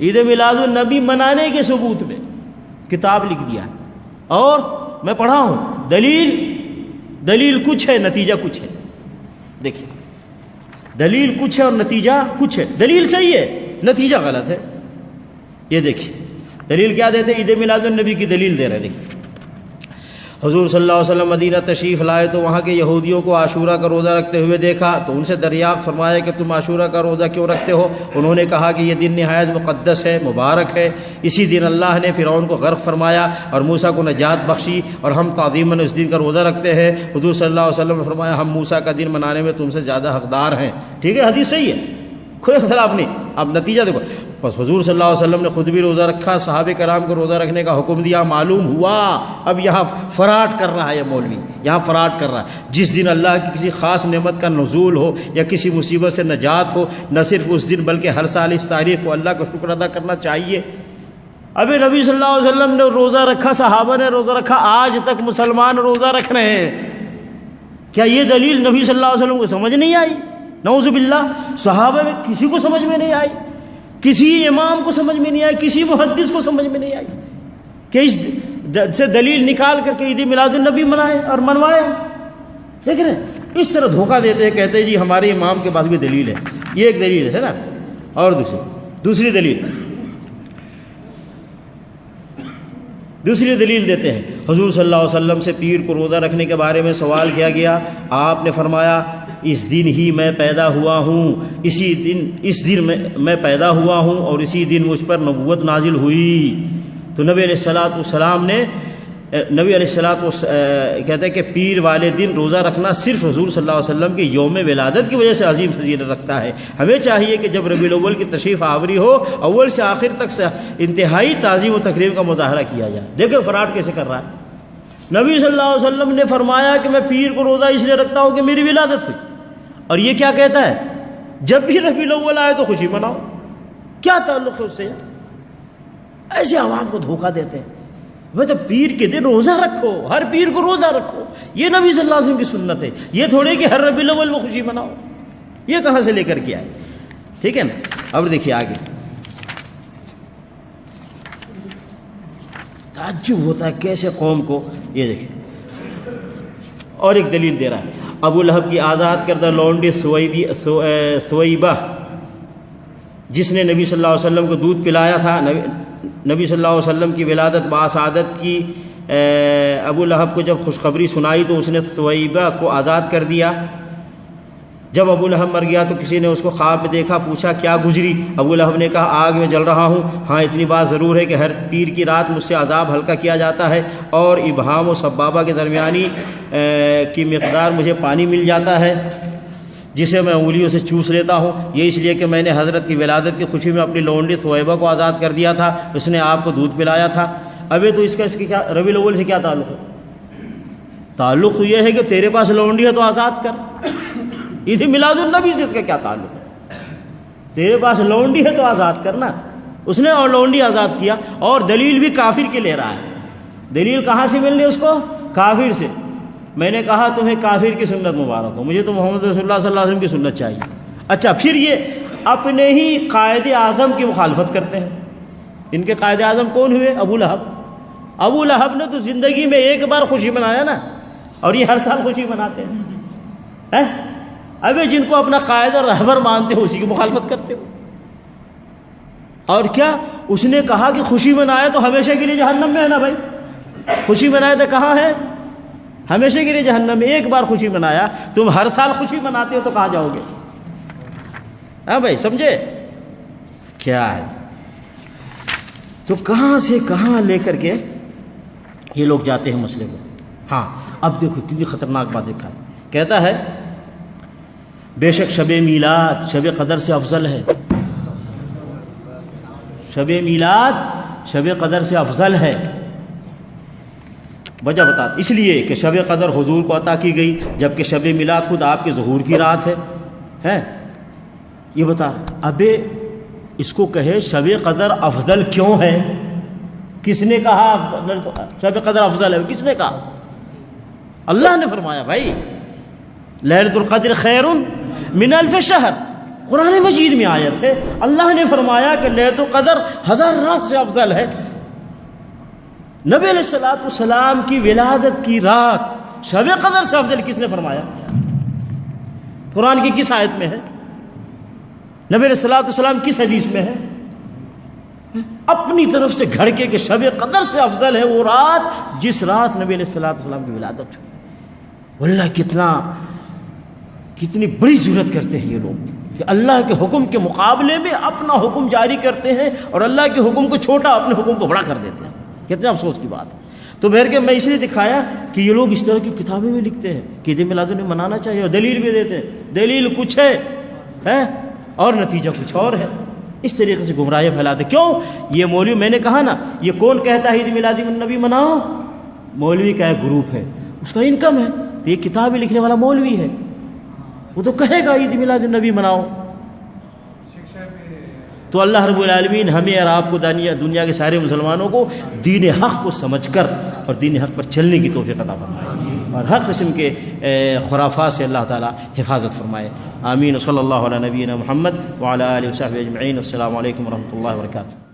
عید میلاد النبی منانے کے ثبوت میں کتاب لکھ دیا ہے، اور میں پڑھا ہوں دلیل کچھ ہے نتیجہ کچھ ہے. دیکھیے دلیل کچھ ہے اور نتیجہ کچھ ہے. دلیل صحیح ہے نتیجہ غلط ہے. یہ دیکھیے دلیل کیا دیتے ہیں، عید میلاد النبی کی دلیل دے رہے ہیں. دیکھیے حضور صلی اللہ علیہ وسلم مدینہ تشریف لائے تو وہاں کے یہودیوں کو عاشورہ کا روزہ رکھتے ہوئے دیکھا تو ان سے دریافت فرمایا کہ تم عاشورہ کا روزہ کیوں رکھتے ہو؟ انہوں نے کہا کہ یہ دن نہایت مقدس ہے، مبارک ہے. اسی دن اللہ نے فرعون کو غرق فرمایا اور موسیٰ کو نجات بخشی، اور ہم تعظیماً اس دن کا روزہ رکھتے ہیں. حضور صلی اللہ علیہ وسلم نے فرمایا ہم موسیٰ کا دن منانے میں تم سے زیادہ حقدار ہیں. ٹھیک ہے، حدیث صحیح ہے، کوئی اختلاف نہیں. اب نتیجہ دیکھو، بس حضور صلی اللہ علیہ وسلم نے خود بھی روزہ رکھا، صحابہ کرام کو روزہ رکھنے کا حکم دیا. معلوم ہوا اب یہاں فراڈ کر رہا ہے یہ مولوی، یہاں فراڈ کر رہا ہے. جس دن اللہ کی کسی خاص نعمت کا نزول ہو یا کسی مصیبت سے نجات ہو، نہ صرف اس دن بلکہ ہر سال اس تاریخ کو اللہ کا شکر ادا کرنا چاہیے. ابھی نبی صلی اللہ علیہ وسلم نے روزہ رکھا، صحابہ نے روزہ رکھا، آج تک مسلمان روزہ رکھ رہے ہیں. کیا یہ دلیل نبی صلی اللہ علیہ وسلم کو سمجھ نہیں آئی؟ نعوذ باللہ. صحابہ میں کسی کو سمجھ میں نہیں آئی، کسی امام کو سمجھ میں نہیں آئی، کسی محدث کو سمجھ میں نہیں آئی کہ اس سے دلیل نکال کر کے عید میلاد النبی منائے اور منوائے. دیکھ رہے ہیں اس طرح دھوکہ دیتے ہیں، کہتے ہیں جی ہمارے امام کے پاس بھی دلیل ہے. یہ ایک دلیل ہے نا. اور دوسری دلیل دیتے ہیں. حضور صلی اللہ علیہ وسلم سے پیر کو روزہ رکھنے کے بارے میں سوال کیا گیا. آپ نے فرمایا اس دن ہی میں پیدا ہوا ہوں، اس دن میں پیدا ہوا ہوں اور اسی دن مجھ پر نبوت نازل ہوئی. تو نبی علیہ السلام نے کہتے ہیں کہ پیر والے دن روزہ رکھنا صرف حضور صلی اللہ علیہ وسلم کے یوم ولادت کی وجہ سے عظیم فضیلت رکھتا ہے. ہمیں چاہیے کہ جب ربیع الاول کی تشریف آوری ہو، اول سے آخر تک سے انتہائی تعظیم و تکریم کا مظاہرہ کیا جائے. دیکھیں فراڈ کیسے کر رہا ہے. نبی صلی اللہ علیہ وسلم نے فرمایا کہ میں پیر کو روزہ اس لیے رکھتا ہوں کہ میری ولادت ہوئی، اور یہ کیا کہتا ہے جب بھی ربیع الاول آئے تو خوشی مناؤ. کیا تعلق ہے اس سے؟ ایسے عوام کو دھوکہ دیتے ہیں. مطلب پیر کے دن روزہ رکھو، ہر پیر کو روزہ رکھو، یہ نبی صلی اللہ علیہ وسلم کی سنت ہے. یہ تھوڑے کہ ہر ربیع الاول میں خوشی مناؤ. یہ کہاں سے لے کر کے آئے؟ ٹھیک ہے نا. اب دیکھیے آگے تعجب ہوتا ہے کیسے قوم کو. یہ دیکھیں اور ایک دلیل دے رہا ہے. ابو لہب کی آزاد کردہ لونڈی سویبہ جس نے نبی صلی اللہ علیہ وسلم کو دودھ پلایا تھا، نبی صلی اللہ علیہ وسلم کی ولادت باسعادت کی ابو لہب کو جب خوشخبری سنائی تو اس نے سویبہ کو آزاد کر دیا. جب ابو لہب مر گیا تو کسی نے اس کو خواب میں دیکھا، پوچھا کیا گزری؟ ابو لہب نے کہا آگ میں جل رہا ہوں. ہاں اتنی بات ضرور ہے کہ ہر پیر کی رات مجھ سے عذاب ہلکا کیا جاتا ہے اور ابہام و سبابہ کے درمیانی کی مقدار مجھے پانی مل جاتا ہے جسے میں انگلیوں سے چوس لیتا ہوں. یہ اس لیے کہ میں نے حضرت کی ولادت کی خوشی میں اپنی لونڈی سویبہ کو آزاد کر دیا تھا، اس نے آپ کو دودھ پلایا تھا. ابھی تو اس کی کیا ربیع الاول سے کیا تعلق ہے؟ تعلق تو یہ ہے کہ تیرے پاس لونڈی ہے تو آزاد کر. عید میلاد النبی سے اس کا کیا تعلق ہے؟ تیرے پاس لونڈی ہے تو آزاد کرنا. اس نے اور لونڈی آزاد کیا، اور دلیل بھی کافر کے لے رہا ہے. دلیل کہاں سے مل رہی اس کو؟ کافر سے. میں نے کہا تمہیں کافر کی سنت مبارک ہو، مجھے تو محمد رسول اللہ صلی اللہ علیہ وسلم کی سنت چاہیے. اچھا پھر یہ اپنے ہی قائد اعظم کی مخالفت کرتے ہیں. ان کے قائد اعظم کون ہوئے؟ ابو لہب. ابو لہب نے تو زندگی میں ایک بار خوشی منایا نا، اور یہ ہر سال خوشی مناتے ہیں. ابھی جن کو اپنا قائد اور رہبر مانتے ہو اسی کی مخالفت کرتے ہو. اور کیا اس نے کہا کہ خوشی منائے تو ہمیشہ کے لیے جہنم میں ہے نا بھائی. خوشی منائے تو کہاں ہے؟ ہمیشہ کے لیے جہنم میں. ایک بار خوشی منایا، تم ہر سال خوشی مناتے ہو تو کہاں جاؤ گے؟ ہاں بھائی سمجھے کیا ہے؟ تو کہاں سے کہاں لے کر کے یہ لوگ جاتے ہیں مسئلے کو. ہاں اب دیکھو کتنی خطرناک بات دیکھا. کہتا ہے بے شک شب میلاد شب قدر سے افضل ہے. شب میلاد شب قدر سے افضل ہے. وجہ بتا، اس لیے کہ شب قدر حضور کو عطا کی گئی جبکہ شب میلاد خود آپ کے ظہور کی رات ہے. یہ بتا ابے اس کو کہے شب قدر افضل کیوں ہے؟ کس نے کہا شب قدر افضل ہے؟ کس نے کہا؟ اللہ نے فرمایا بھائی لیلۃ القدر خیر من الف شہر. قرآن مجید میں آیت ہے، اللہ نے فرمایا کہ لیلۃ القدر 1000 رات سے افضل ہے۔ نبی علیہ الصلوۃ والسلام کی ولادت کی رات شب قدر سے افضل کس نے فرمایا؟ قرآن کی کس آیت میں ہے؟ نبی علیہ الصلوۃ والسلام کس حدیث میں ہے؟ اپنی طرف سے گھڑ کے کہ شب قدر سے افضل ہے وہ رات جس رات نبی علیہ الصلوۃ والسلام کی ولادت ہوئی۔ واللہ کتنی بڑی جرات کرتے ہیں یہ لوگ کہ اللہ کے حکم کے مقابلے میں اپنا حکم جاری کرتے ہیں اور اللہ کے حکم کو چھوٹا اپنے حکم کو بڑا کر دیتے ہیں۔ کتنے افسوس کی بات ہے۔ تو بہر کے میں اس لیے دکھایا کہ یہ لوگ اس طرح کی کتابیں بھی لکھتے ہیں کہ عید میلاد النبی منانا چاہیے اور دلیل بھی دیتے ہیں، دلیل کچھ ہے اور نتیجہ کچھ اور ہے۔ اس طریقے سے گمراہی پھیلاتے۔ کیوں؟ یہ مولوی، میں نے کہا نا، یہ کون کہتا ہے عید میلاد النبی مناؤ؟ مولوی کا ایک گروپ ہے، اس کا انکم ہے، تو یہ کتابیں لکھنے والا مولوی ہے، وہ تو کہے گا عید میلاد النبی مناؤ۔ تو اللہ رب العالمین ہمیں اور آپ کو دنیا کے سارے مسلمانوں کو دین حق کو سمجھ کر اور دین حق پر چلنے کی توفیق عطا فرمائے اور ہر قسم کے خرافات سے اللہ تعالی حفاظت فرمائے۔ آمین۔ صلی اللہ علیہ نبینا محمد وعلی آلہ وصحبہ اجمعین۔ السلام علیکم ورحمۃ اللہ وبرکاتہ۔